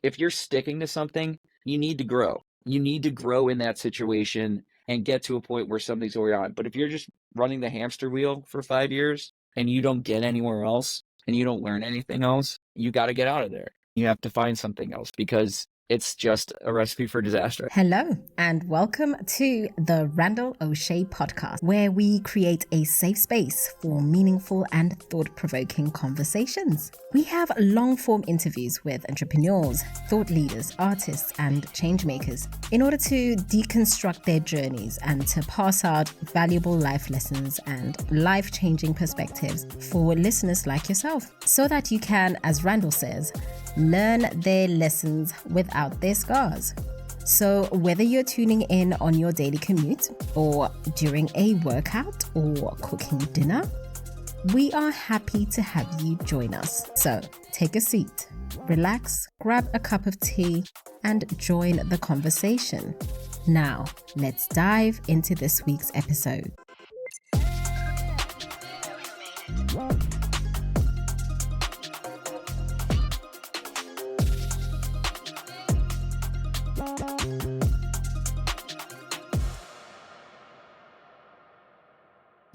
If you're sticking to something, you need to grow. You need to grow in that situation and get to a point where something's going on. But if you're just running the hamster wheel for 5 years and you don't get anywhere else and you don't learn anything else, you got to get out of there. You have to find something else because it's just a recipe for disaster. Hello, and welcome to the Randall Osché Podcast, where we create a safe space for meaningful and thought-provoking conversations. We have long-form interviews with entrepreneurs, thought leaders, artists, and changemakers in order to deconstruct their journeys and to pass out valuable life lessons and life-changing perspectives for listeners like yourself, so that you can, as Randall says, learn their lessons without their scars. So whether you're tuning in on your daily commute or during a workout or cooking dinner, we are happy to have you join us. So take a seat, relax, grab a cup of tea, and join the conversation. Now, let's dive into this week's episode.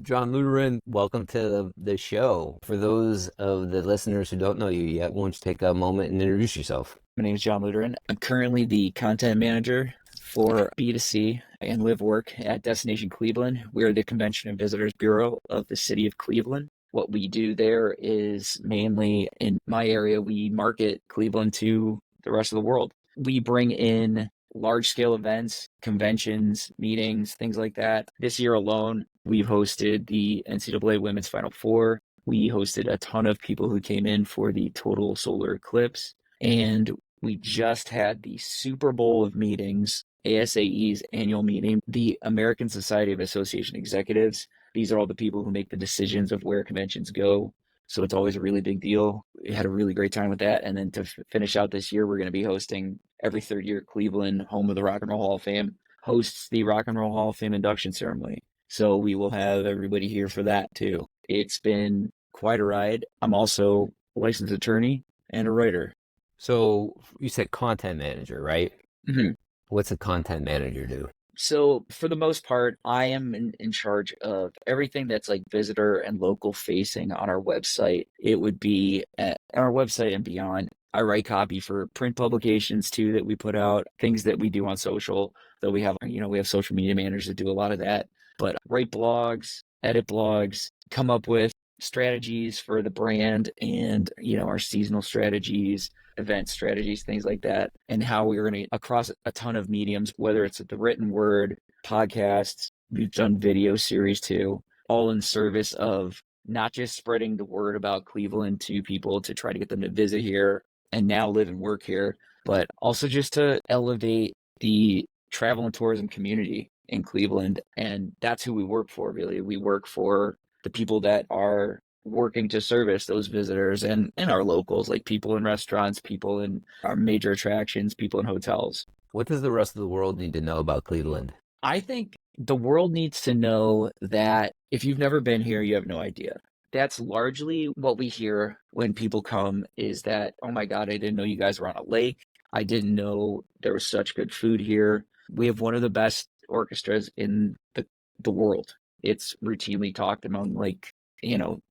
John Luteran, welcome to the show. For those of the listeners who don't know you yet, why don't you take a moment and introduce yourself? My name is John Luteran. I'm currently the content manager for B2C and live work at Destination Cleveland. We're the Convention and Visitors Bureau of the city of Cleveland. What we do there is mainly in my area, we market Cleveland to the rest of the world. We bring in large-scale events, conventions, meetings, things like that. This year alone, we've hosted the NCAA Women's Final Four. We hosted a ton of people who came in for the total solar eclipse. And we just had the Super Bowl of meetings, ASAE's annual meeting, the American Society of Association Executives. These are all the people who make the decisions of where conventions go. So it's always a really big deal. We had a really great time with that. And then to finish out this year, we're going to be hosting every third year Cleveland, home of the Rock and Roll Hall of Fame, hosts the Rock and Roll Hall of Fame induction ceremony. So we will have everybody here for that too. It's been quite a ride. I'm also a licensed attorney and a writer. So you said content manager, right? Mm-hmm. What's a content manager do? So for the most part, I am in charge of everything that's like visitor and local facing on our website. It would be at our website and beyond. I write copy for print publications too that we put out, things that we do on social, though we have social media managers that do a lot of that, but write blogs, edit blogs, come up with strategies for the brand and, our seasonal strategies, event strategies, things like that, and how we're going to, across a ton of mediums, whether it's the written word, podcasts, we've done video series too, all in service of not just spreading the word about Cleveland to people to try to get them to visit here and now live and work here, but also just to elevate the travel and tourism community in Cleveland. And that's who we work for, really. We work for the people that are working to service those visitors and our locals, like people in restaurants, people in our major attractions, people in hotels. What does the rest of the world need to know about Cleveland? I think the world needs to know that if you've never been here, you have no idea. That's largely what we hear when people come is that, oh my God, I didn't know you guys were on a lake. I didn't know there was such good food here. We have one of the best orchestras in the world. It's routinely talked among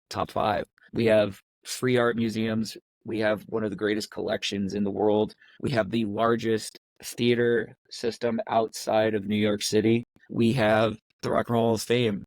top 5. We have free art museums. We have one of the greatest collections in the world. We have the largest theater system outside of New York City. We have the Rock and Roll Hall of Fame.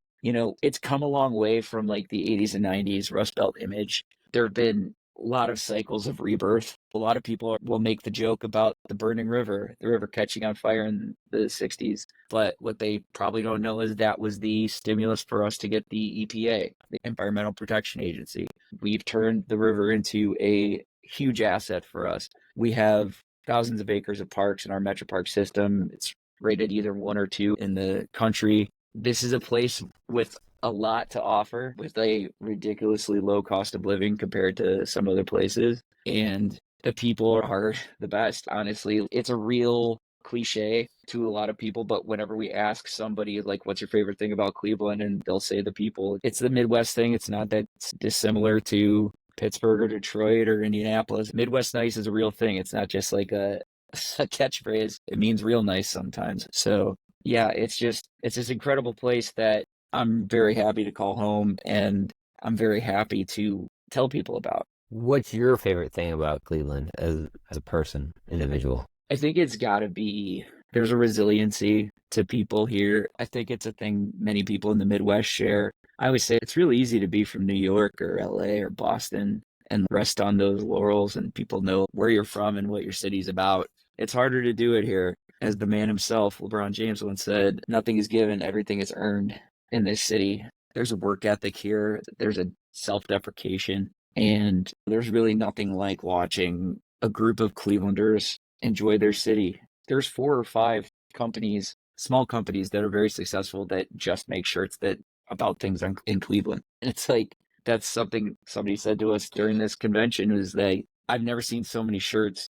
It's come a long way from like the 80s and 90s Rust Belt image. There have been a lot of cycles of rebirth. A lot of people will make the joke about the burning river, the river catching on fire in the 60s. But what they probably don't know is that was the stimulus for us to get the EPA, the Environmental Protection Agency. We've turned the river into a huge asset for us. We have thousands of acres of parks in our Metro Park system. It's rated either 1 or 2 in the country. This is a place with a lot to offer, with a ridiculously low cost of living compared to some other places. And the people are the best, honestly. It's a real cliche to a lot of people, but whenever we ask somebody, like, what's your favorite thing about Cleveland? And they'll say the people. It's the Midwest thing. It's not that dissimilar to Pittsburgh or Detroit or Indianapolis. Midwest nice is a real thing. It's not just like a catchphrase. It means real nice sometimes. So yeah, it's this incredible place that I'm very happy to call home, and I'm very happy to tell people about. What's your favorite thing about Cleveland as a person, individual? I think it's got to be there's a resiliency to people here. I think it's a thing many people in the Midwest share. I always say it's really easy to be from New York or LA or Boston and rest on those laurels, and people know where you're from and what your city's about. It's harder to do it here. As the man himself, LeBron James, once said, nothing is given, everything is earned in this city. There's a work ethic here, there's a self-deprecation, and there's really nothing like watching a group of Clevelanders enjoy their city. There's 4 or 5 companies, small companies that are very successful that just make shirts that about things in Cleveland. And it's like, that's something somebody said to us during this convention was that I've never seen so many shirts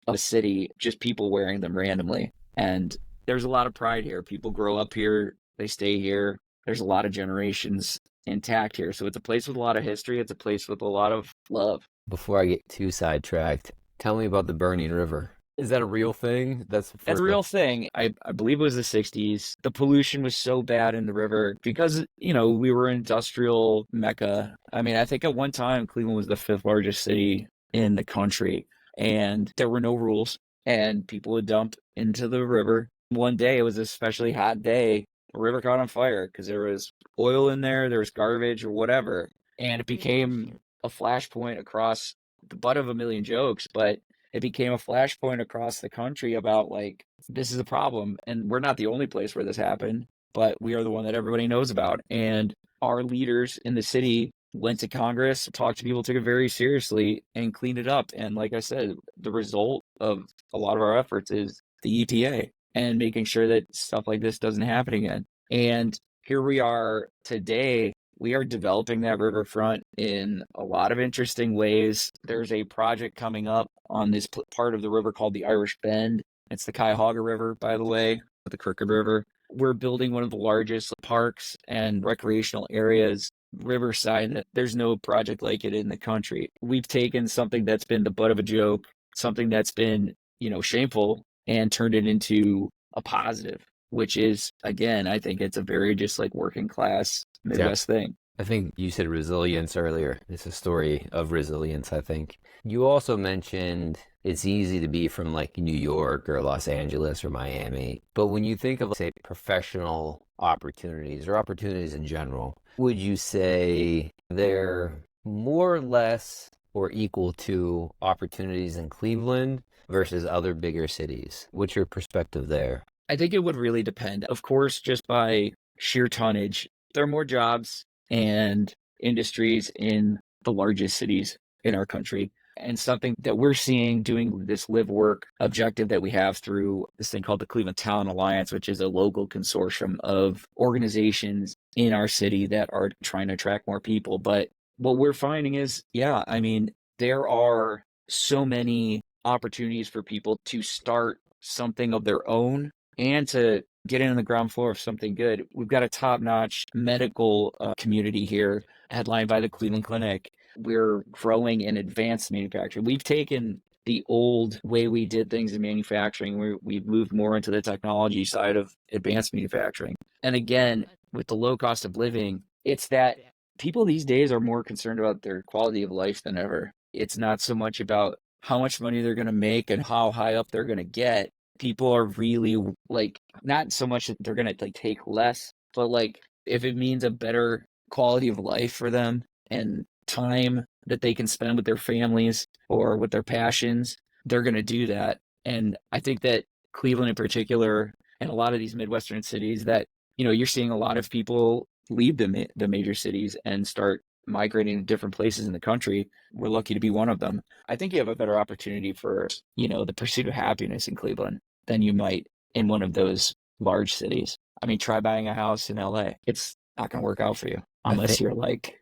of a city, just people wearing them randomly. And there's a lot of pride here. People grow up here, they stay here. There's a lot of generations intact here. So it's a place with a lot of history. It's a place with a lot of love. Before I get too sidetracked, tell me about the Burning River. Is that a real thing? That's a real thing. I believe it was the 60s. The pollution was so bad in the river because, we were an industrial mecca. I mean, I think at one time Cleveland was the 5th largest city in the country, and there were no rules, and people would dump into the river. One day, it was an especially hot day, the river caught on fire because there was oil in there was garbage or whatever, and it became a flashpoint across the butt of a million jokes, but it became a flashpoint across the country about like, this is a problem. And we're not the only place where this happened, but we are the one that everybody knows about. And our leaders in the city went to Congress, talked to people, took it very seriously, and cleaned it up. And like I said, the result of a lot of our efforts is the EPA and making sure that stuff like this doesn't happen again. And here we are today. We are developing that riverfront in a lot of interesting ways. There's a project coming up on this part of the river called the Irish Bend. It's the Cuyahoga River, by the way, the Crooked River. We're building one of the largest parks and recreational areas riverside. There's no project like it in the country. We've taken something that's been the butt of a joke, something that's been, shameful, and turned it into a positive, which is, again, I think it's a very just like working class Midwest thing. I think you said resilience earlier. It's a story of resilience, I think. You also mentioned it's easy to be from like New York or Los Angeles or Miami. But when you think of, say, professional opportunities or opportunities in general, would you say they're more or less or equal to opportunities in Cleveland versus other bigger cities? What's your perspective there? I think it would really depend. Of course, just by sheer tonnage, there are more jobs and industries in the largest cities in our country. And something that we're seeing doing this live work objective that we have through this thing called the Cleveland Talent Alliance, which is a local consortium of organizations in our city that are trying to attract more people. But what we're finding is, there are so many opportunities for people to start something of their own and to get in on the ground floor of something good. We've got a top-notch medical community here, headlined by the Cleveland Clinic. We're growing in advanced manufacturing. We've taken the old way we did things in manufacturing. We've moved more into the technology side of advanced manufacturing. And again, with the low cost of living, it's that people these days are more concerned about their quality of life than ever. It's not so much about how much money they're going to make and how high up they're going to get. People are really like, not so much that they're going to like take less, but like if it means a better quality of life for them and time that they can spend with their families or with their passions, they're going to do that. And I think that Cleveland in particular, and a lot of these Midwestern cities that, you're seeing a lot of people leave the major cities and start migrating to different places in the country. We're lucky to be one of them. I think you have a better opportunity for, the pursuit of happiness in Cleveland than you might in one of those large cities. I mean, try buying a house in LA. It's not going to work out for you unless you're like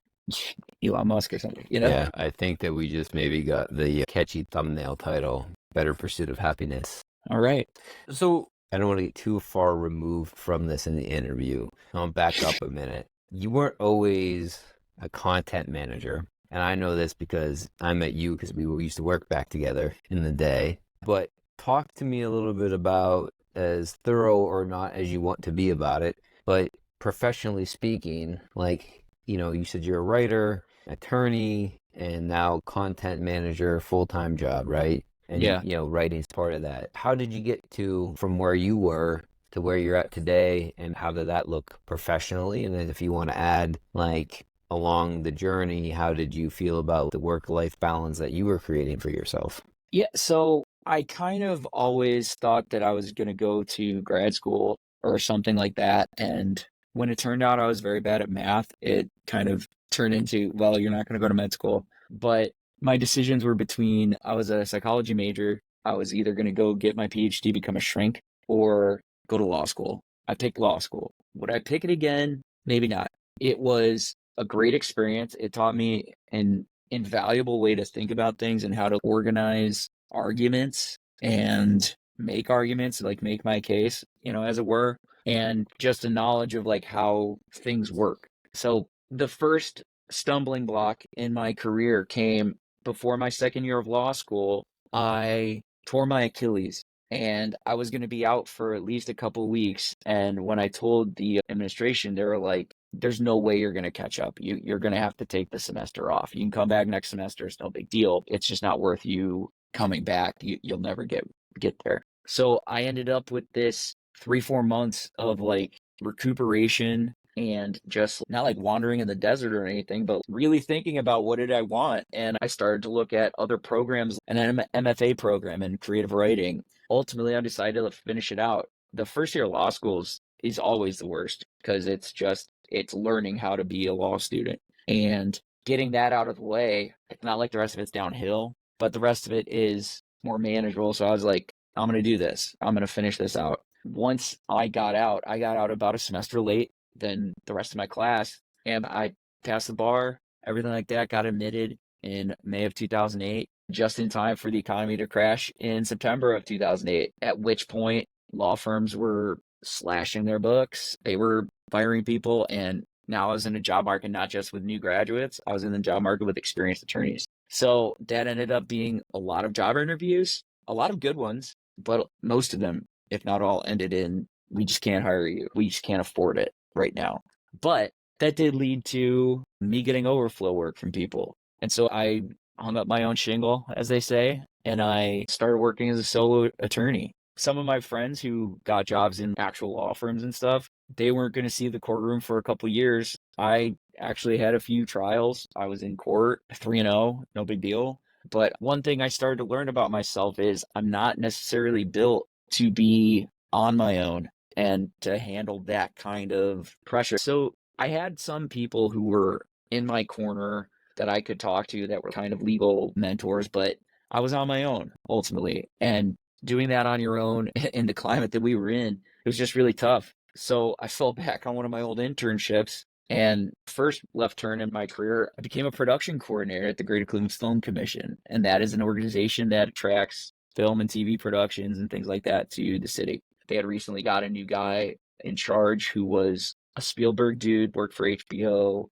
Elon Musk or something, Yeah, I think that we just maybe got the catchy thumbnail title, Better Pursuit of Happiness. All right. So I don't want to get too far removed from this in the interview. I'll back up a minute. You weren't always a content manager. and I know this because I met you because we used to work back together in the day. But talk to me a little bit about, as thorough or not as you want to be about it, but professionally speaking, like, you said you're a writer, attorney, and now content manager, full-time job, right? And Yeah. writing's part of that. How did you get to from where you were to where you're at today, and how did that look professionally? And then if you want to add, like, along the journey, how did you feel about the work-life balance that you were creating for yourself? Yeah, so I kind of always thought that I was going to go to grad school or something like that. And when it turned out I was very bad at math, it kind of turned into, well, you're not going to go to med school. But my decisions were between, I was a psychology major. I was either going to go get my PhD, become a shrink, or go to law school. I picked law school. Would I pick it again? Maybe not. It was a great experience. It taught me an invaluable way to think about things and how to organize arguments and make arguments, like make my case, as it were, and just a knowledge of like how things work. So the first stumbling block in my career came before my second year of law school. I tore my Achilles and I was going to be out for at least a couple of weeks. And when I told the administration, they were like, there's no way you're going to catch up. You're going to have to take the semester off. You can come back next semester. It's no big deal. It's just not worth you coming back. You'll never get there. So I ended up with this 3-4 months of like recuperation and just not like wandering in the desert or anything, but really thinking about what did I want. And I started to look at other programs, and an MFA program in creative writing. Ultimately, I decided to finish it out. The first year of law school is always the worst because it's learning how to be a law student and getting that out of the way. It's not like the rest of it's downhill, but the rest of it is more manageable. So I was like, I'm going to do this. I'm going to finish this out. Once I got out about a semester late than the rest of my class, and I passed the bar, everything like that, got admitted in May of 2008, just in time for the economy to crash in September of 2008, at which point law firms were slashing their books. They were firing people. And now I was in a job market, not just with new graduates, I was in the job market with experienced attorneys. So that ended up being a lot of job interviews, a lot of good ones, but most of them, if not all, ended in, we just can't hire you. We just can't afford it right now. But that did lead to me getting overflow work from people. And so I hung up my own shingle, as they say, and I started working as a solo attorney. Some of my friends who got jobs in actual law firms and stuff, they weren't going to see the courtroom for a couple of years. I actually had a few trials. I was in court, 3-0, no big deal. But one thing I started to learn about myself is I'm not necessarily built to be on my own and to handle that kind of pressure. So I had some people who were in my corner that I could talk to that were kind of legal mentors, but I was on my own ultimately. And doing that on your own in the climate that we were in, it was just really tough. So I fell back on one of my old internships, and first left turn in my career, I became a production coordinator at the Greater Cleveland Film Commission. And that is an organization that attracts film and TV productions and things like that to the city. They had recently got a new guy in charge who was a Spielberg dude, worked for HBO,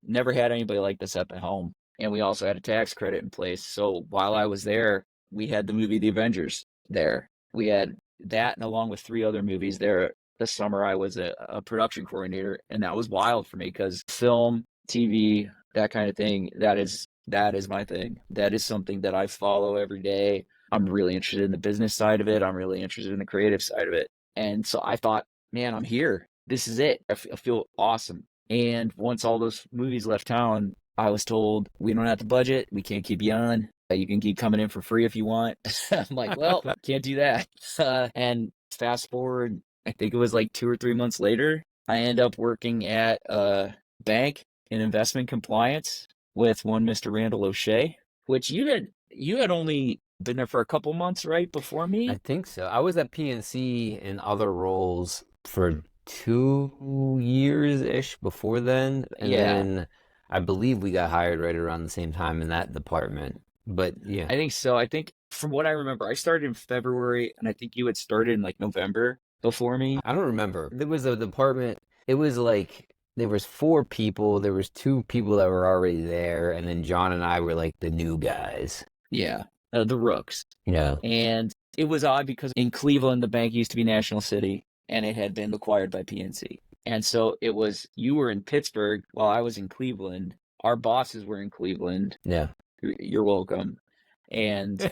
never had anybody like this at the helm. And we also had a tax credit in place. So while I was there, we had the movie The Avengers there. We had that, and along with 3 other movies there. This summer I was a production coordinator, and that was wild for me because film, TV, that kind of thing, that is my thing. That is something that I follow every day. I'm really interested in the business side of it. I'm really interested in the creative side of it. And so I thought, man, I'm here. This is it. I feel awesome. And once all those movies left town, I was told, we don't have the budget. We can't keep you on. You can keep coming in for free if you want. I'm like, well, can't do that. And fast forward, I think it was like 2 or 3 months later, I end up working at a bank in investment compliance with one Mr. Randall Osché, which you had only been there for a couple months, right, before me? I think so. I was at PNC in other roles for 2 years-ish before then. And then I believe we got hired right around the same time in that department. But yeah. I think so. I think from what I remember, I started in February, and I think you had started in like November before me. I don't remember. There was a department. It was like there was 4 people. There was 2 people that were already there, and then John and I were like the new guys. Yeah, the rooks. Yeah. And it was odd because in Cleveland, the bank used to be National City, and it had been acquired by PNC. And so it was, you were in Pittsburgh while I was in Cleveland. Our bosses were in Cleveland. Yeah. You're welcome. And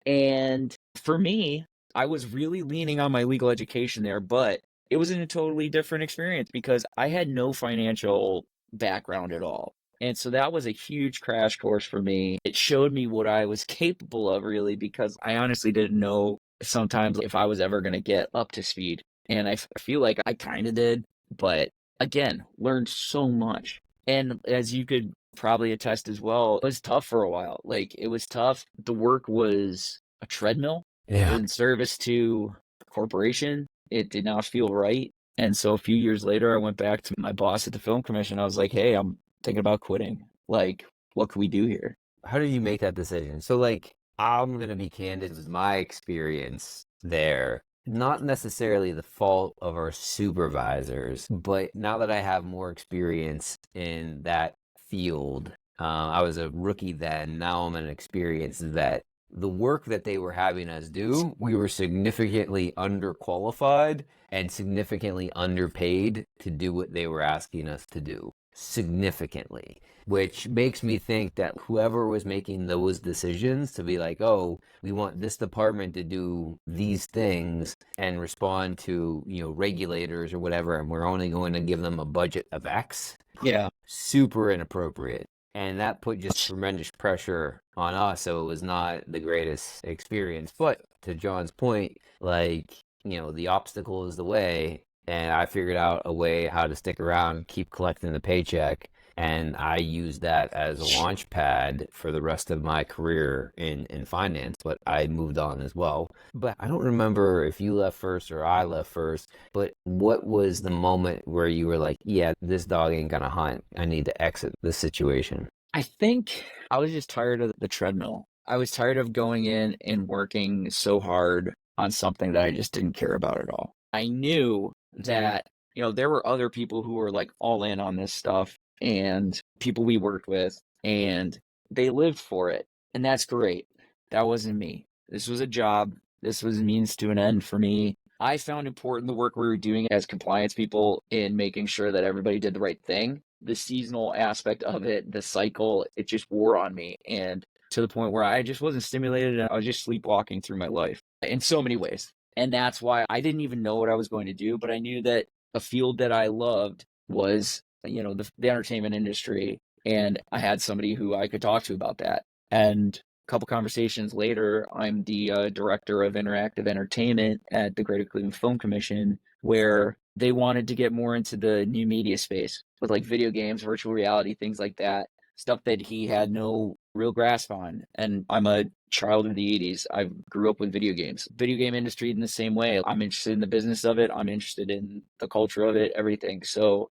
and for me, I was really leaning on my legal education there, but it was in a totally different experience because I had no financial background at all. And so that was a huge crash course for me. It showed me what I was capable of, really, because I honestly didn't know sometimes if I was ever going to get up to speed. And I feel like I kind of did, but again, learned so much. And as you could probably attest as well, it was tough for a while. Like, it was tough. The work was a treadmill Yeah. in service to the corporation. It did not feel right. And so a few years later, I went back to my boss at the film commission. I was like, hey, I'm thinking about quitting. Like, what can we do here? How did you make that decision? So, like, I'm going to be candid with my experience there. Not necessarily the fault of our supervisors, but now that I have more experience in that field, I was a rookie then. Now I'm an experienced vet. The work that they were having us do, we were significantly underqualified and significantly underpaid to do what they were asking us to do. Significantly, which makes me think that whoever was making those decisions to be like, oh, we want this department to do these things and respond to, regulators or whatever, and we're only going to give them a budget of X. Yeah. Super inappropriate. And that put just tremendous pressure on us. So it was not the greatest experience. But to John's point, like, the obstacle is the way. And I figured out a way how to stick around, keep collecting the paycheck. And I used that as a launch pad for the rest of my career in finance, but I moved on as well. But I don't remember if you left first or I left first, but what was the moment where you were like, yeah, this dog ain't gonna hunt. I need to exit this situation? I think I was just tired of the treadmill. I was tired of going in and working so hard on something that I just didn't care about at all. I knew that, there were other people who were like all in on this stuff and people we worked with, and they lived for it. And that's great. That wasn't me. This was a job. This was a means to an end for me. I found important the work we were doing as compliance people in making sure that everybody did the right thing. The seasonal aspect of it, the cycle, it just wore on me. And to the point where I just wasn't stimulated and I was just sleepwalking through my life in so many ways. And that's why I didn't even know what I was going to do, but I knew that a field that I loved was, the entertainment industry. And I had somebody who I could talk to about that. And a couple conversations later, I'm the director of interactive entertainment at the Greater Cleveland Film Commission, where they wanted to get more into the new media space with like video games, virtual reality, things like that, stuff that he had no real grasp on. And I'm a child of the 80s. I grew up with video games. Video game industry in the same way. I'm interested in the business of it. I'm interested in the culture of it, everything. So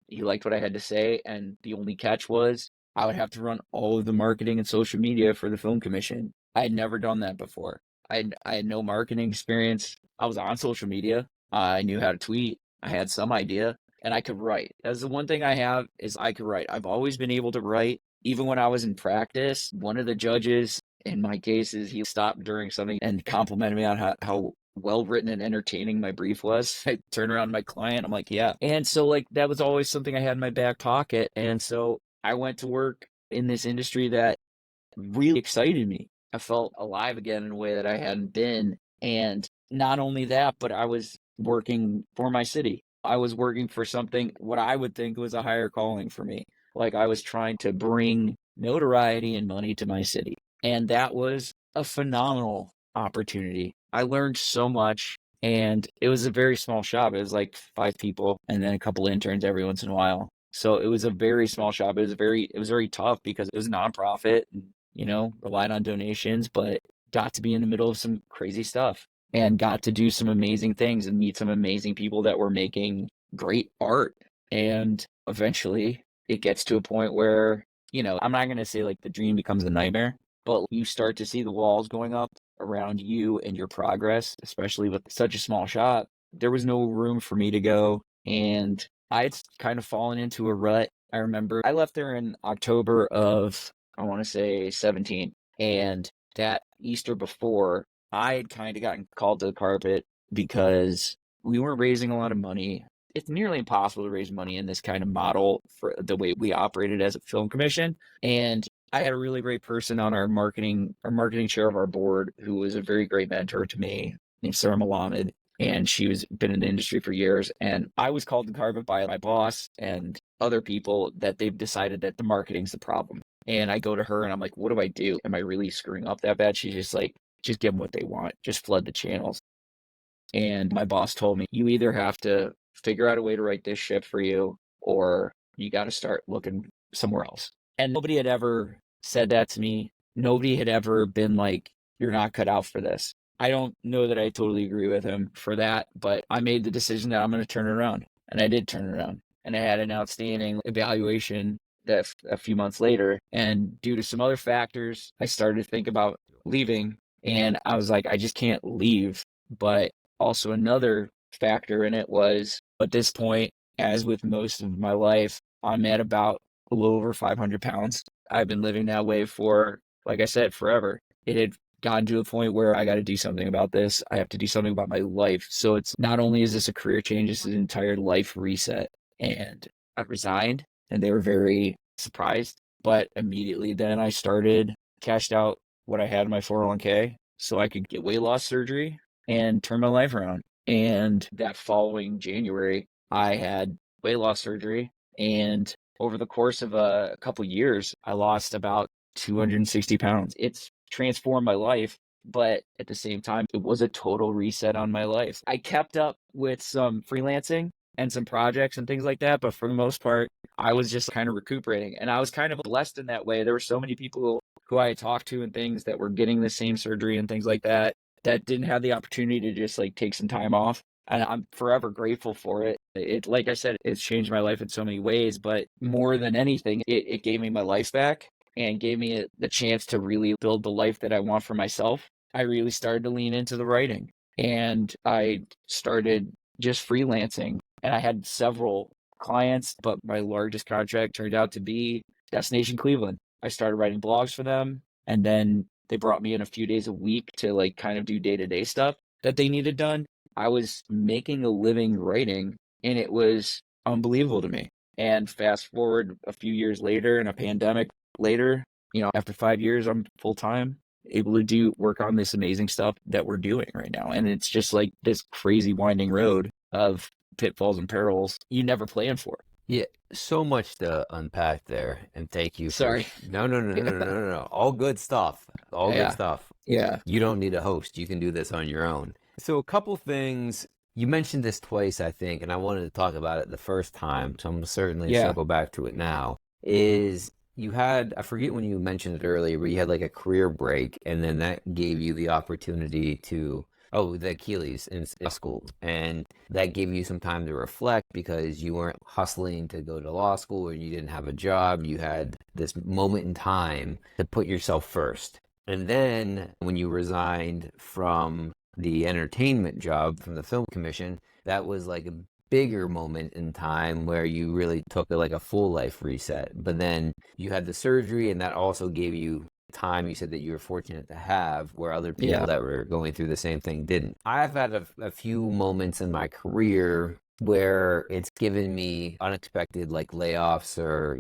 he liked what I had to say. And the only catch was I would have to run all of the marketing and social media for the film commission. I had never done that before. I had no marketing experience. I was on social media. I knew how to tweet. I had some idea, and I could write. That's the one thing I have, is I could write. I've always been able to write. Even when I was in practice, one of the judges in my cases, he stopped during something and complimented me on how well written and entertaining my brief was. I turned around to my client, I'm like, yeah. And so like that was always something I had in my back pocket. And so I went to work in this industry that really excited me. I felt alive again in a way that I hadn't been. And not only that, but I was working for my city. I was working for something, what I would think was a higher calling for me. Like I was trying to bring notoriety and money to my city. And that was a phenomenal opportunity. I learned so much, and it was a very small shop. It was like 5 people and then a couple interns every once in a while. So it was a very small shop. It was very tough because it was a nonprofit, and, relied on donations, but got to be in the middle of some crazy stuff and got to do some amazing things and meet some amazing people that were making great art. And eventually it gets to a point where, I'm not going to say like the dream becomes a nightmare, but you start to see the walls going up around you and your progress, especially with such a small shop. There was no room for me to go. and I had kind of fallen into a rut. I remember I left there in October of, I want to say 17. And that Easter before, I had kind of gotten called to the carpet because we weren't raising a lot of money. It's nearly impossible to raise money in this kind of model for the way we operated as a film commission. And I had a really great person on our marketing chair of our board who was a very great mentor to me, named Sarah Malamed, and she was been in the industry for years. And I was called to carpet by my boss and other people that they've decided that the marketing's the problem. And I go to her and I'm like, what do I do? Am I really screwing up that bad? She's just like, just give them what they want. Just flood the channels. And my boss told me, you either have to figure out a way to right this ship for you, or you got to start looking somewhere else. And nobody had ever said that to me. Nobody had ever been like, you're not cut out for this. I don't know that I totally agree with him for that, but I made the decision that I'm going to turn it around. And I did turn it around. And I had an outstanding evaluation that a few months later. And due to some other factors, I started to think about leaving. And I was like, I just can't leave. But also another factor in it was, at this point, as with most of my life, I'm at about a little over 500 pounds. I've been living that way for, like I said, forever. It had gotten to a point where I got to do something about this. I have to do something about my life. So it's not only is this a career change, it's an entire life reset. And I resigned and they were very surprised. But immediately then I cashed out what I had in my 401k so I could get weight loss surgery and turn my life around. And that following January, I had weight loss surgery. And over the course of a couple years, I lost about 260 pounds. It's transformed my life, but at the same time, it was a total reset on my life. I kept up with some freelancing and some projects and things like that, but for the most part, I was just kind of recuperating. And I was kind of blessed in that way. There were so many people who I had talked to and things that were getting the same surgery and things like that didn't have the opportunity to just like take some time off. And I'm forever grateful for it. It, like I said, it's changed my life in so many ways, but more than anything, it gave me my life back and gave me the chance to really build the life that I want for myself. I really started to lean into the writing and I started just freelancing, and I had several clients, but my largest contract turned out to be Destination Cleveland. I started writing blogs for them, and then they brought me in a few days a week to like kind of do day-to-day stuff that they needed done. I was making a living writing, and it was unbelievable to me. And fast forward a few years later, and a pandemic later, after 5 years, I'm full-time, able to do work on this amazing stuff that we're doing right now. And it's just like this crazy winding road of pitfalls and perils you never planned for. Yeah, so much to unpack there, and thank you. Sorry. No. All good stuff. All good stuff. Yeah. You don't need a host. You can do this on your own. So a couple things. You mentioned this twice, I think, and I wanted to talk about it the first time, so I'm going to certainly circle back to it now, is you had, I forget when you mentioned it earlier, but you had like a career break, and then that gave you the opportunity to, the Achilles in school. And that gave you some time to reflect because you weren't hustling to go to law school or you didn't have a job. You had this moment in time to put yourself first. And then when you resigned from the entertainment job from the film commission, that was like a bigger moment in time where you really took a full life reset. But then you had the surgery, and that also gave you time you said that you were fortunate to have where other people that were going through the same thing didn't. I've had a few moments in my career where it's given me unexpected like layoffs or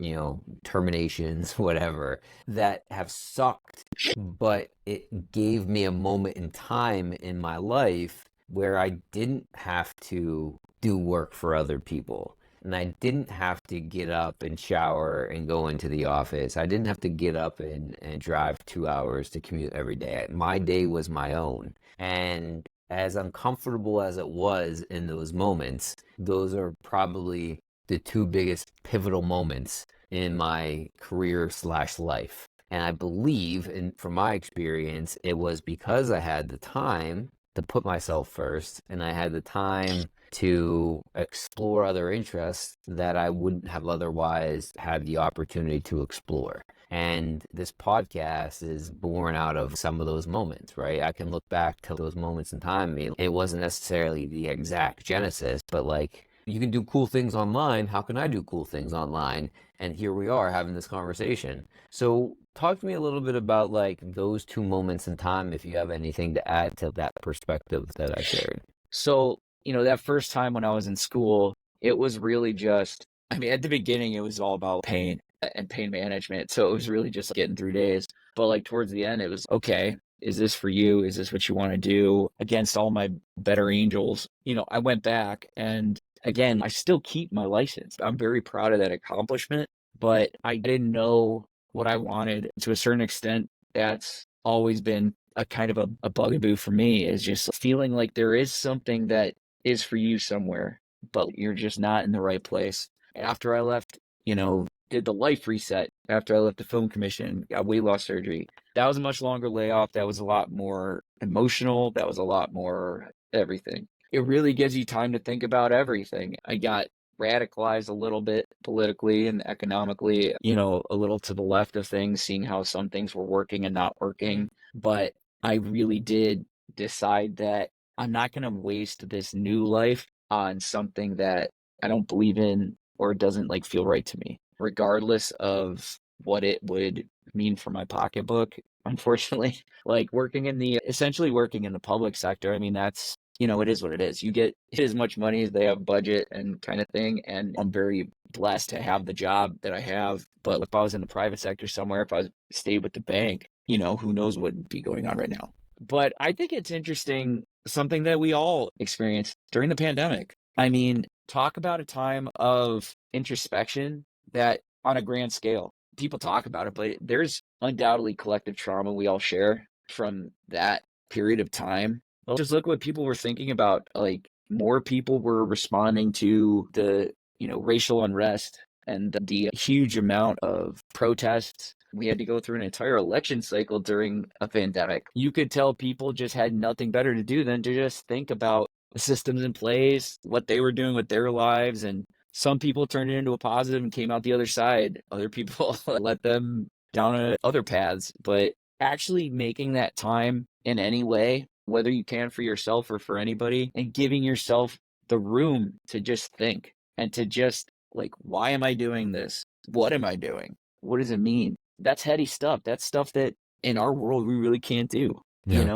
terminations, whatever, that have sucked, but it gave me a moment in time in my life where I didn't have to do work for other people. And I didn't have to get up and shower and go into the office. I didn't have to get up and drive 2 hours to commute every day. My day was my own. And as uncomfortable as it was in those moments, those are probably the two biggest pivotal moments in my career/life. And I believe, and from my experience, it was because I had the time to put myself first, and I had the time to explore other interests that I wouldn't have otherwise had the opportunity to explore. And this podcast is born out of some of those moments, right? I can look back to those moments in time. It wasn't necessarily the exact genesis, but like You can do cool things online. How can I do cool things online? And here we are having this conversation. So talk to me a little bit about like those two moments in time, if you have anything to add to that perspective that I shared. So, that first time when I was in school, it was really just, I mean, at the beginning, it was all about pain and pain management. So it was really just getting through days. But like towards the end, it was, okay, is this for you? Is this what you want to do? Against all my better angels, I went back and again, I still keep my license. I'm very proud of that accomplishment, but I didn't know what I wanted to a certain extent. That's always been a kind of a bugaboo for me, is just feeling like there is something that is for you somewhere, but you're just not in the right place. After I left, did the life reset after I left the film commission, got weight loss surgery. That was a much longer layoff. That was a lot more emotional. That was a lot more everything. It really gives you time to think about everything. I got radicalized a little bit politically and economically, a little to the left of things, seeing how some things were working and not working. But I really did decide that I'm not going to waste this new life on something that I don't believe in or doesn't like feel right to me, regardless of what it would mean for my pocketbook. Unfortunately, like essentially working in the public sector, I mean, that's, it is what it is. You get as much money as they have budget and kind of thing. And I'm very blessed to have the job that I have. But if I was in the private sector somewhere, if I stayed with the bank, who knows what would be going on right now. But I think it's interesting, something that we all experienced during the pandemic. I mean, talk about a time of introspection that on a grand scale, people talk about it, but there's undoubtedly collective trauma we all share from that period of time. Well, just look what people were thinking about. Like, more people were responding to the, racial unrest and the huge amount of protests. We had to go through an entire election cycle during a pandemic. You could tell people just had nothing better to do than to just think about the systems in place, what they were doing with their lives. And some people turned it into a positive and came out the other side. Other people let them down other paths. But actually making that time in any way, whether you can for yourself or for anybody, and giving yourself the room to just think and to just like, why am I doing this? What am I doing? What does it mean? That's heady stuff. That's stuff that in our world we really can't do,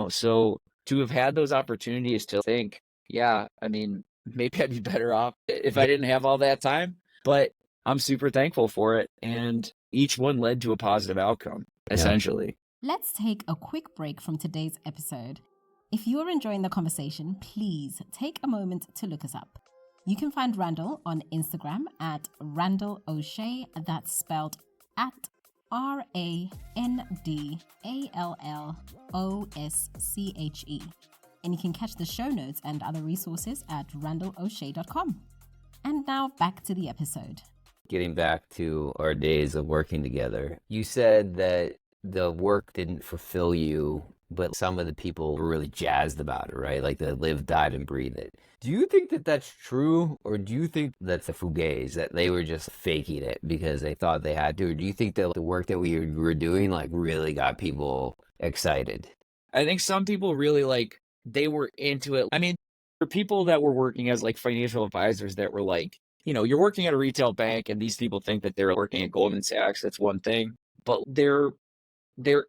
So to have had those opportunities to think, yeah, I mean, maybe I'd be better off if I didn't have all that time, but I'm super thankful for it. And each one led to a positive outcome, essentially. Let's take a quick break from today's episode. If you're enjoying the conversation, please take a moment to look us up. You can find Randall on Instagram at Randall Osché, that's spelled at RandallOsche. And you can catch the show notes and other resources at randallosche.com. And now back to the episode. Getting back to our days of working together, you said that the work didn't fulfill you, but some of the people were really jazzed about it, right? Like they lived, died, and breathed it. Do you think that that's true? Or do you think that's a fugazi, that they were just faking it because they thought they had to? Or do you think that the work that we were doing like really got people excited? I think some people really they were into it. I mean, for people that were working as like financial advisors that were like, you're working at a retail bank and these people think that they're working at Goldman Sachs. That's one thing, but they're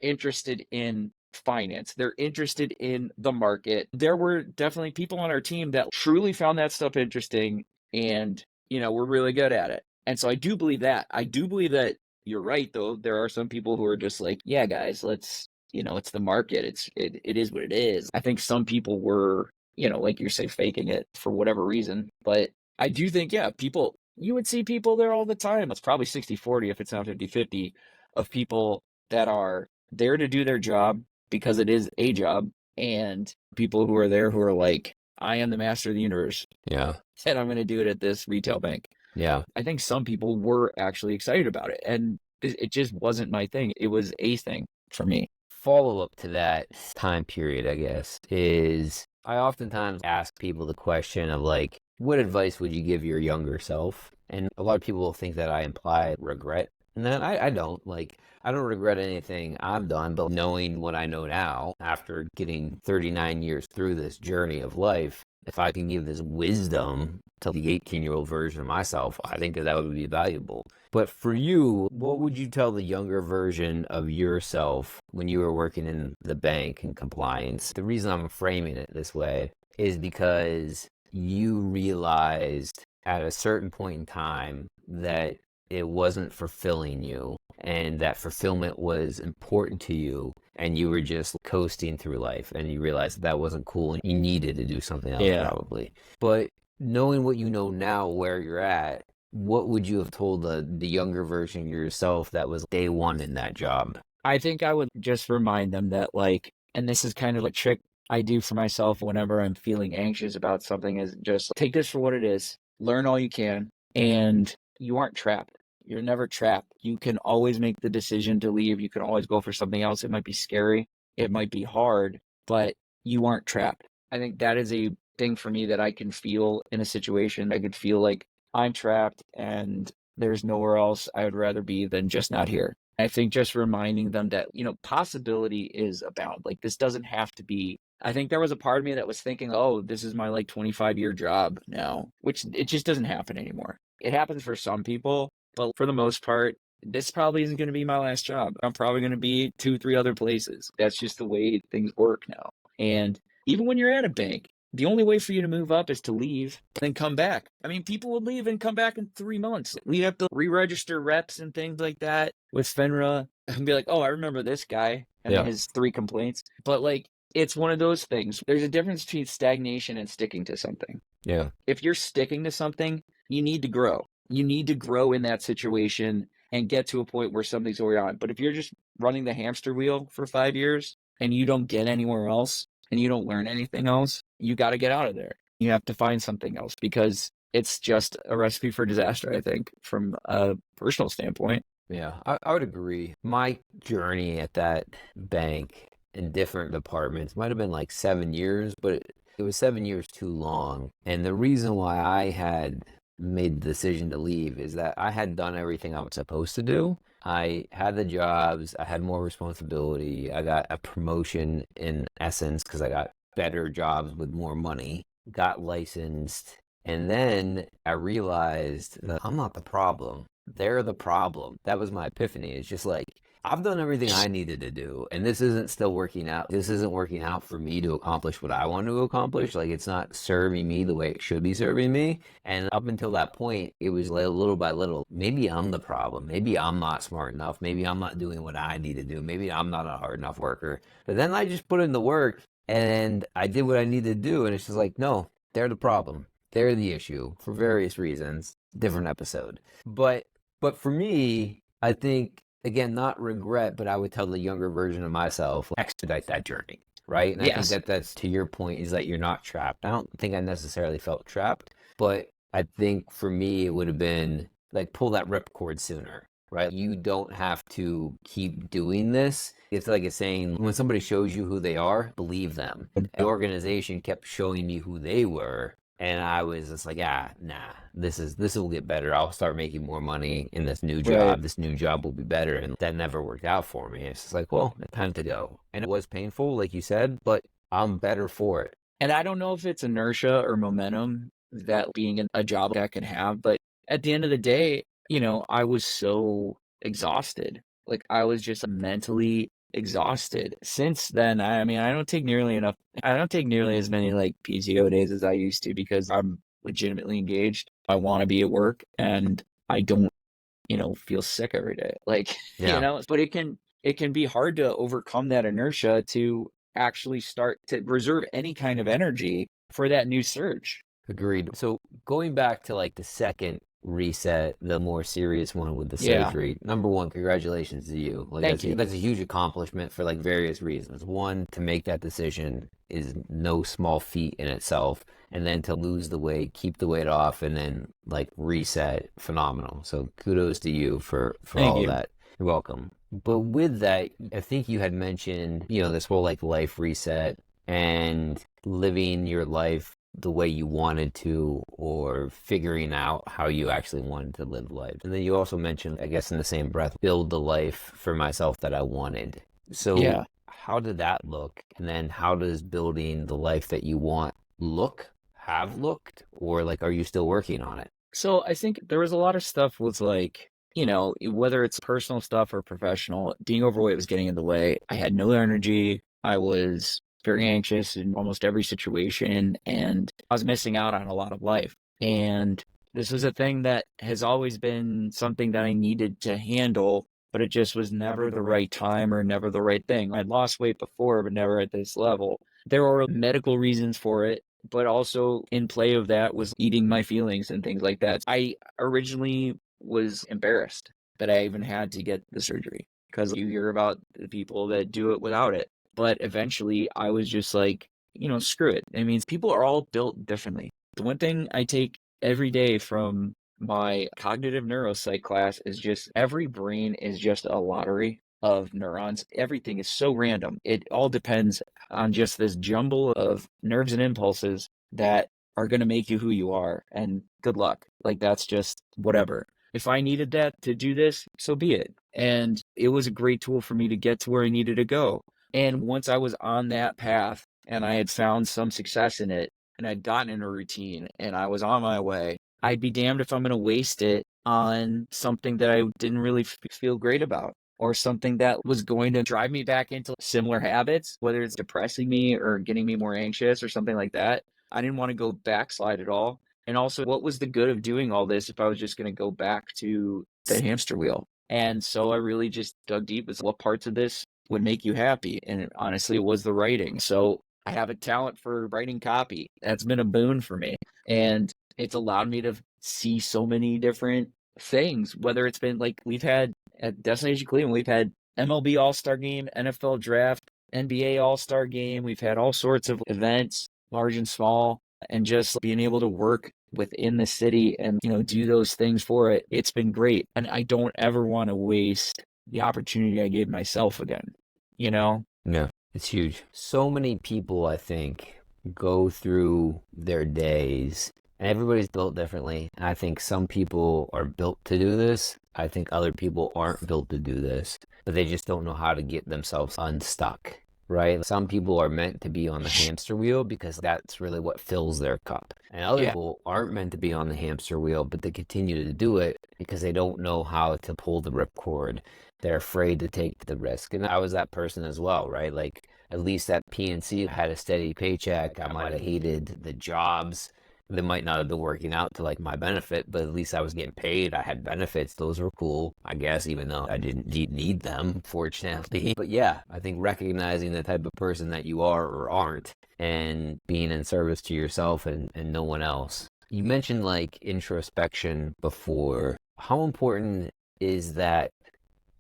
interested in finance. They're interested in the market. There were definitely people on our team that truly found that stuff interesting and, were really good at it. And so I do believe that. I do believe that you're right, though. There are some people who are just like, yeah, guys, let's, it's the market. It is what it is. I think some people were, like you say, faking it for whatever reason. But I do think, you would see people there all the time. It's probably 60-40 if it's not 50-50 of people that are there to do their job because it is a job, and people who are there who are like, I am the master of the universe. Yeah. And I'm going to do it at this retail bank. Yeah. I think some people were actually excited about it, and it just wasn't my thing. It was a thing for me. Follow up to that time period, I guess, is I oftentimes ask people the question of like, what advice would you give your younger self? And a lot of people will think that I imply regret. And then I don't. Like, I don't regret anything I've done, but knowing what I know now, after getting 39 years through this journey of life, if I can give this wisdom to the 18-year-old version of myself, I think that would be valuable. But for you, what would you tell the younger version of yourself when you were working in the bank and compliance? The reason I'm framing it this way is because you realized at a certain point in time that it wasn't fulfilling you and that fulfillment was important to you, and you were just coasting through life and you realized that wasn't cool and you needed to do something else probably. But knowing what you know now, where you're at, what would you have told the younger version of yourself that was day one in that job? I think I would just remind them that, like, and this is kind of a trick I do for myself whenever I'm feeling anxious about something, is just take this for what it is, learn all you can, and you aren't trapped. You're never trapped. You can always make the decision to leave. You can always go for something else. It might be scary. It might be hard, but you aren't trapped. I think that is a thing for me that I can feel in a situation. I could feel like I'm trapped and there's nowhere else I would rather be than just not here. I think just reminding them that, possibility is abound. Like, this doesn't have to be. I think there was a part of me that was thinking, oh, this is my 25-year job now, which it just doesn't happen anymore. It happens for some people, but for the most part, this probably isn't going to be my last job. I'm probably going to be 2, 3 other places. That's just the way things work now. And even when you're at a bank, the only way for you to move up is to leave and then come back. I mean, people would leave and come back in 3 months. We have to re-register reps and things like that with FINRA and be like, oh, I remember this guy and his 3 complaints. But it's one of those things. There's a difference between stagnation and sticking to something. Yeah. If you're sticking to something, you need to grow. You need to grow in that situation and get to a point where something's going on. But if you're just running the hamster wheel for 5 years and you don't get anywhere else and you don't learn anything else, you got to get out of there. You have to find something else, because it's just a recipe for disaster, I think, from a personal standpoint. Yeah, I would agree. My journey at that bank in different departments might have been 7 years, but it was 7 years too long. And the reason why I had made the decision to leave is that I had done everything I was supposed to do. I had the jobs, I had more responsibility, I got a promotion in essence because I got better jobs with more money, got licensed, and then I realized that I'm not the problem. They're the problem. That was my epiphany. It's just I've done everything I needed to do, and this isn't still working out. This isn't working out for me to accomplish what I want to accomplish. It's not serving me the way it should be serving me. And up until that point, it was little by little, maybe I'm the problem. Maybe I'm not smart enough. Maybe I'm not doing what I need to do. Maybe I'm not a hard enough worker. But then I just put in the work, and I did what I needed to do. And it's just no, they're the problem. They're the issue for various reasons. Different episode. But for me, I think, again, not regret, but I would tell the younger version of myself, expedite that journey, right? And I think that's to your point, is that you're not trapped. I don't think I necessarily felt trapped, but I think for me, it would have been pull that ripcord sooner, right? You don't have to keep doing this. It's like a saying, when somebody shows you who they are, believe them. The organization kept showing me who they were. And I was just nah, this will get better. I'll start making more money in this new job. Right. This new job will be better. And that never worked out for me. It's just well, it's time to go. And it was painful, like you said, but I'm better for it. And I don't know if it's inertia or momentum that being in a job that can have, but at the end of the day, I was so exhausted. I was just mentally exhausted. Since then, I don't take nearly as many PTO days as I used to, because I'm legitimately engaged. I want to be at work and I don't, feel sick every day. But it can be hard to overcome that inertia to actually start to reserve any kind of energy for that new surge. Agreed. So going back to the second reset, the more serious one with the surgery. Number one, congratulations to you. Thank you. That's a huge accomplishment for various reasons. One, to make that decision is no small feat in itself, and then to lose the weight, keep the weight off, and then reset, phenomenal. So kudos to you for all that. You're welcome. But with that, I think you had mentioned this whole life reset and living your life the way you wanted to, or figuring out how you actually wanted to live life. And then you also mentioned, I guess in the same breath, build the life for myself that I wanted. So how did that look? And then how does building the life that you want look? have looked, or like, are you still working on it? So I think there was a lot of stuff was like, whether it's personal stuff or professional, being overweight was getting in the way. I had no energy. I was very anxious in almost every situation, and I was missing out on a lot of life. And this was a thing that has always been something that I needed to handle, but it just was never the right time or never the right thing. I'd lost weight before, but never at this level. There were medical reasons for it, but also in play of that was eating my feelings and things like that. I originally was embarrassed that I even had to get the surgery because you hear about the people that do it without it. But eventually I was just like, screw it. I mean, people are all built differently. The one thing I take every day from my cognitive neuropsych class is just every brain is just a lottery of neurons. Everything is so random. It all depends on just this jumble of nerves and impulses that are going to make you who you are. And good luck. Like, that's just whatever. If I needed that to do this, so be it. And it was a great tool for me to get to where I needed to go. And once I was on that path and I had found some success in it and I'd gotten in a routine and I was on my way, I'd be damned if I'm going to waste it on something that I didn't really feel great about, or something that was going to drive me back into similar habits, whether it's depressing me or getting me more anxious or something like that. I didn't want to go backslide at all. And also, what was the good of doing all this if I was just going to go back to the hamster wheel? And so I really just dug deep as what parts of this would make you happy. And honestly, it was the writing. So I have a talent for writing copy. That's been a boon for me. And it's allowed me to see so many different things, whether it's been like we've had at Destination Cleveland, we've had MLB All-Star Game, NFL Draft, NBA All-Star Game. We've had all sorts of events, large and small, and just being able to work within the city and, do those things for it. It's been great. And I don't ever want to waste the opportunity I gave myself again, Yeah, it's huge. So many people, I think, go through their days, and everybody's built differently. I think some people are built to do this. I think other people aren't built to do this, but they just don't know how to get themselves unstuck, right? Some people are meant to be on the hamster wheel because that's really what fills their cup. And other people aren't meant to be on the hamster wheel, but they continue to do it because they don't know how to pull the ripcord. They're afraid to take the risk. And I was that person as well, right? Like, at least at PNC, I had a steady paycheck. I might have hated the jobs. They might not have been working out to like my benefit, but at least I was getting paid. I had benefits. Those were cool, I guess, even though I didn't need them, fortunately. But yeah, I think recognizing the type of person that you are or aren't and being in service to yourself and no one else. You mentioned like introspection before. How important is that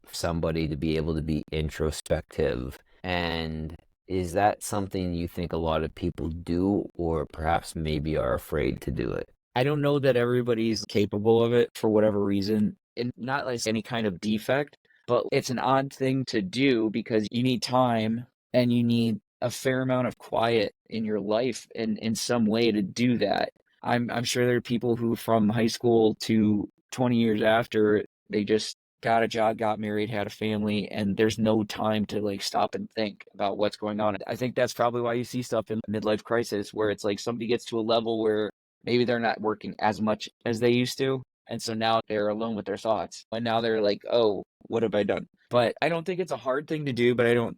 for somebody to be able to be introspective? And is that something you think a lot of people do, or perhaps maybe are afraid to do it? I don't know that everybody's capable of it for whatever reason, and not like any kind of defect, but it's an odd thing to do because you need time and you need a fair amount of quiet in your life and in some way to do that. I'm sure there are people who from high school to 20 years after, they just got a job, got married, had a family, and there's no time to like stop and think about what's going on. I think that's probably why you see stuff in midlife crisis where it's like somebody gets to a level where maybe they're not working as much as they used to. And so now they're alone with their thoughts. And now they're like, oh, what have I done? But I don't think it's a hard thing to do, but I don't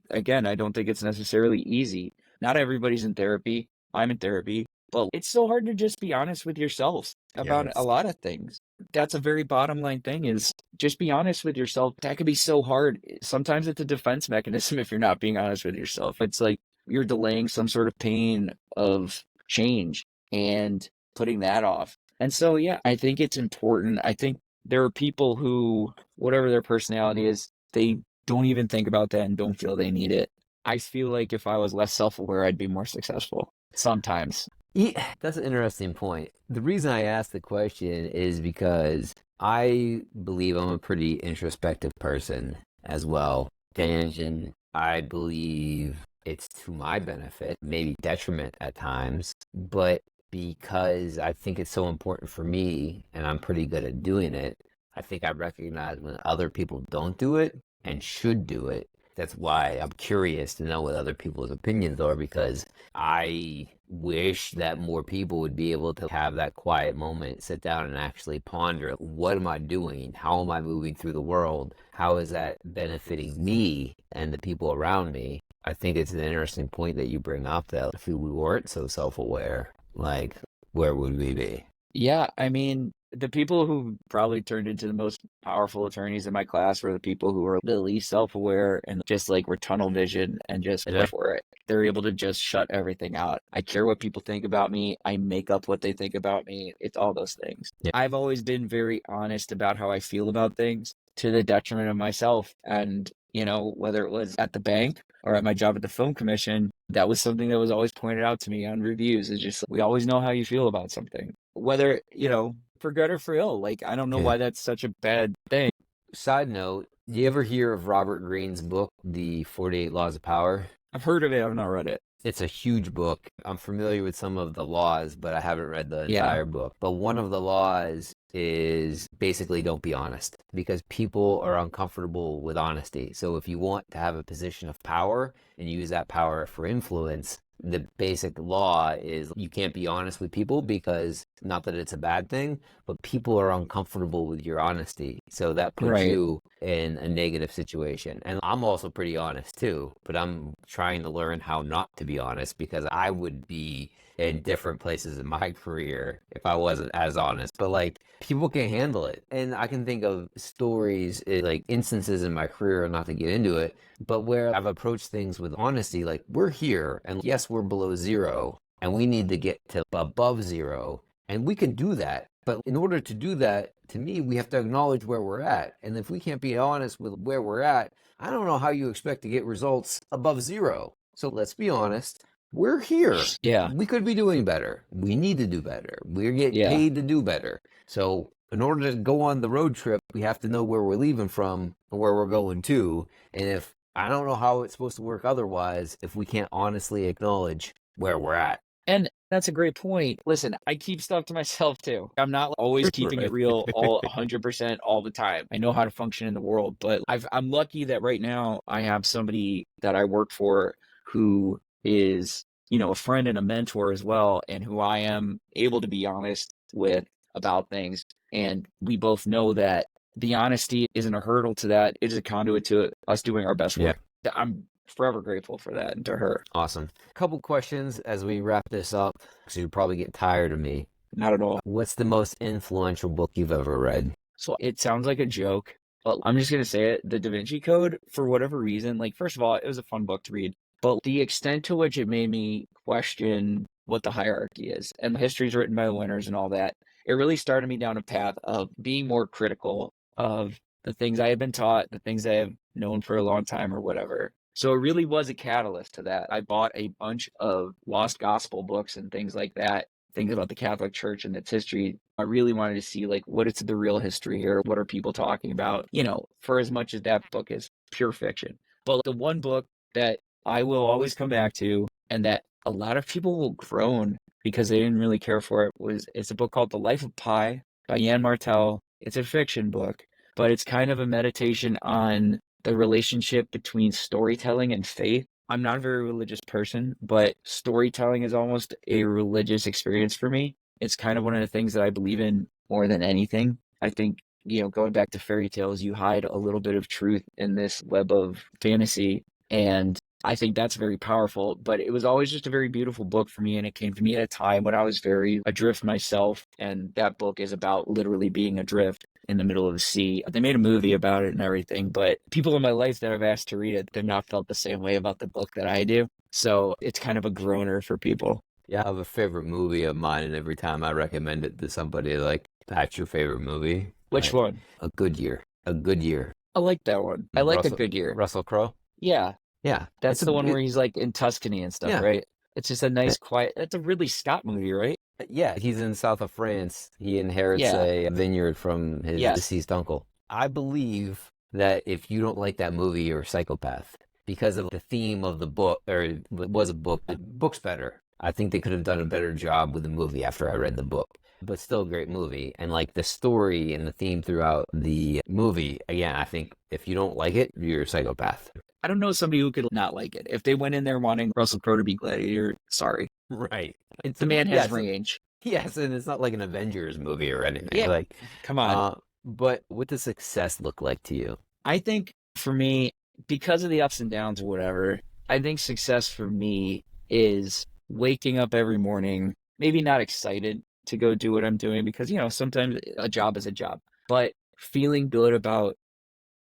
think it's necessarily easy. Not everybody's in therapy. I'm in therapy. But it's so hard to just be honest with yourself about a lot of things. That's a very bottom line thing is just be honest with yourself. That could be so hard. Sometimes it's a defense mechanism if you're not being honest with yourself. It's like you're delaying some sort of pain of change and putting that off. And so, yeah, I think it's important. I think there are people who, whatever their personality is, they don't even think about that and don't feel they need it. I feel like if I was less self-aware, I'd be more successful sometimes. Yeah, that's an interesting point. The reason I asked the question is because I believe I'm a pretty introspective person as well. And I believe it's to my benefit, maybe detriment at times, but because I think it's so important for me and I'm pretty good at doing it, I think I recognize when other people don't do it and should do it. That's why I'm curious to know what other people's opinions are, because I wish that more people would be able to have that quiet moment, sit down and actually ponder, what am I doing? How am I moving through the world? How is that benefiting me and the people around me? I think it's an interesting point that you bring up, that if we weren't so self-aware, like, where would we be? Yeah, I mean, the people who probably turned into the most powerful attorneys in my class were the people who were the least self-aware and just like were tunnel vision and just Yeah. went for it. They're able to just shut everything out. I care what people think about me. I make up what they think about me. It's all those things. Yeah. I've always been very honest about how I feel about things to the detriment of myself. And, you know, whether it was at the bank or at my job at the film commission, that was something that was always pointed out to me on reviews. It's just, we always know how you feel about something, whether, you know, for good or for ill. Like, I don't know why that's such a bad thing. Side note, do you ever hear of Robert Greene's book, The 48 Laws of Power? I've heard of it. I've not read it. It's a huge book. I'm familiar with some of the laws, but I haven't read the entire book. But one of the laws is basically don't be honest, because people are uncomfortable with honesty. So if you want to have a position of power and use that power for influence, the basic law is you can't be honest with people, because not that it's a bad thing, but people are uncomfortable with your honesty. So that puts you in a negative situation. And I'm also pretty honest too, but I'm trying to learn how not to be honest, because I would be in different places in my career if I wasn't as honest. But like, people can't handle it. And I can think of stories, like instances in my career, not to get into it, but where I've approached things with honesty, like, we're here and yes, we're below zero and we need to get to above zero, and we can do that. But in order to do that, to me, we have to acknowledge where we're at. And if we can't be honest with where we're at, I don't know how you expect to get results above zero. So let's be honest. We're here. Yeah. We could be doing better. We need to do better. We're getting paid to do better. So in order to go on the road trip, we have to know where we're leaving from and where we're going to. And if I don't know how it's supposed to work otherwise, if we can't honestly acknowledge where we're at. And that's a great point. Listen, I keep stuff to myself too. I'm not always keeping it real all 100% all the time. I know how to function in the world, but I'm lucky that right now I have somebody that I work for who is, you know, a friend and a mentor as well, and who I am able to be honest with about things. And we both know that the honesty isn't a hurdle to that. It is a conduit to us doing our best work. I'm forever grateful for that, and to her. Awesome. Couple questions as we wrap this up, because you'll probably get tired of me. Not at all. What's the most influential book you've ever read? So it sounds like a joke, but I'm just going to say it. The Da Vinci Code, for whatever reason, like, first of all, it was a fun book to read, but the extent to which it made me question what the hierarchy is, and history is written by the winners and all that, it really started me down a path of being more critical of the things I had been taught, the things I have known for a long time or whatever. So it really was a catalyst to that. I bought a bunch of lost gospel books and things like that, things about the Catholic Church and its history. I really wanted to see, like, what is the real history here? What are people talking about? You know, for as much as that book is pure fiction. But the one book that I will always come back to, and that a lot of people will groan because they didn't really care for it, it's a book called The Life of Pi by Yann Martel. It's a fiction book, but it's kind of a meditation on the relationship between storytelling and faith. I'm not a very religious person, but storytelling is almost a religious experience for me. It's kind of one of the things that I believe in more than anything. I think, you know, going back to fairy tales, you hide a little bit of truth in this web of fantasy. And I think that's very powerful, but it was always just a very beautiful book for me. And it came to me at a time when I was very adrift myself. And that book is about literally being adrift in the middle of the sea. They made a movie about it and everything, but people in my life that I've asked to read it, they've not felt the same way about the book that I do. So it's kind of a groaner for people. Yeah, I have a favorite movie of mine, and every time I recommend it to somebody, like, that's your favorite movie? Which like, one? A Good Year. A Good Year. I like that one. I like Russell, A Good Year. Russell Crowe? Yeah. Yeah. That's the one where he's like in Tuscany and stuff, right? It's just a nice, quiet, that's a Ridley Scott movie, right? Yeah, he's in south of France. He inherits a vineyard from his deceased uncle. I believe that if you don't like that movie, you're a psychopath. Because of the theme of the book, or it was a book, the book's better. I think they could have done a better job with the movie after I read the book. But still a great movie. And like the story and the theme throughout the movie, again, I think if you don't like it, you're a psychopath. I don't know somebody who could not like it. If they went in there wanting Russell Crowe to be Gladiator, sorry. Right. The man has Yes, range. yes, and it's not like an Avengers movie or anything. Yeah, Like, come on. but what does success look like to you? I think for me, because of the ups and downs or whatever, I think success for me is waking up every morning, maybe not excited to go do what I'm doing because, sometimes a job is a job, but feeling good about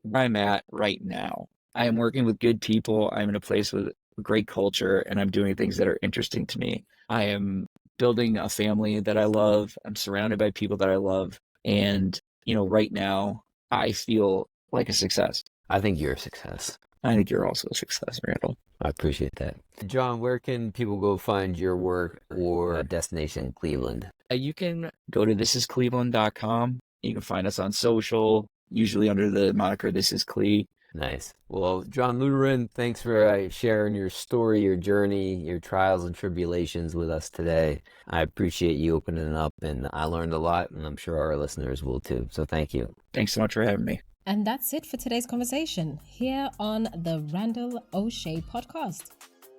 where I'm at right now. I am working with good people. I'm in a place with great culture and I'm doing things that are interesting to me. I am building a family that I love. I'm surrounded by people that I love. And, right now I feel like a success. I think you're a success. I think you're also a success, Randall. I appreciate that. John, where can people go find your work or destination Cleveland? You can go to thisiscleveland.com. You can find us on social, usually under the moniker This Is Cle. Nice. Well, John Luteran, thanks for sharing your story, your journey, your trials and tribulations with us today. I appreciate you opening up, and I learned a lot, and I'm sure our listeners will too. So thank you. Thanks so much for having me. And that's it for today's conversation here on the Randall Osché Podcast.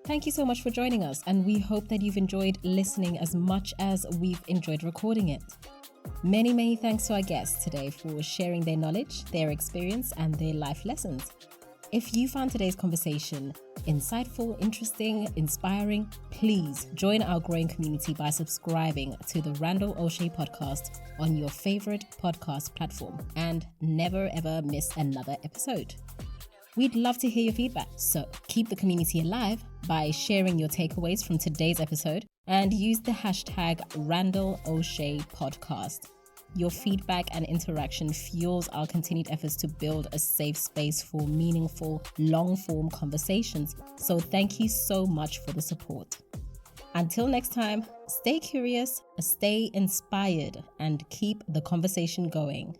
Thank you so much for joining us, and we hope that you've enjoyed listening as much as we've enjoyed recording it. Many, many thanks to our guests today for sharing their knowledge, their experience, and their life lessons. If you found today's conversation insightful, interesting, inspiring, please join our growing community by subscribing to the Randall Osché Podcast on your favorite podcast platform and never ever miss another episode. We'd love to hear your feedback, so keep the community alive by sharing your takeaways from today's episode and use the hashtag Randall Osché Podcast. Your feedback and interaction fuels our continued efforts to build a safe space for meaningful, long-form conversations. So thank you so much for the support. Until next time, stay curious, stay inspired, and keep the conversation going.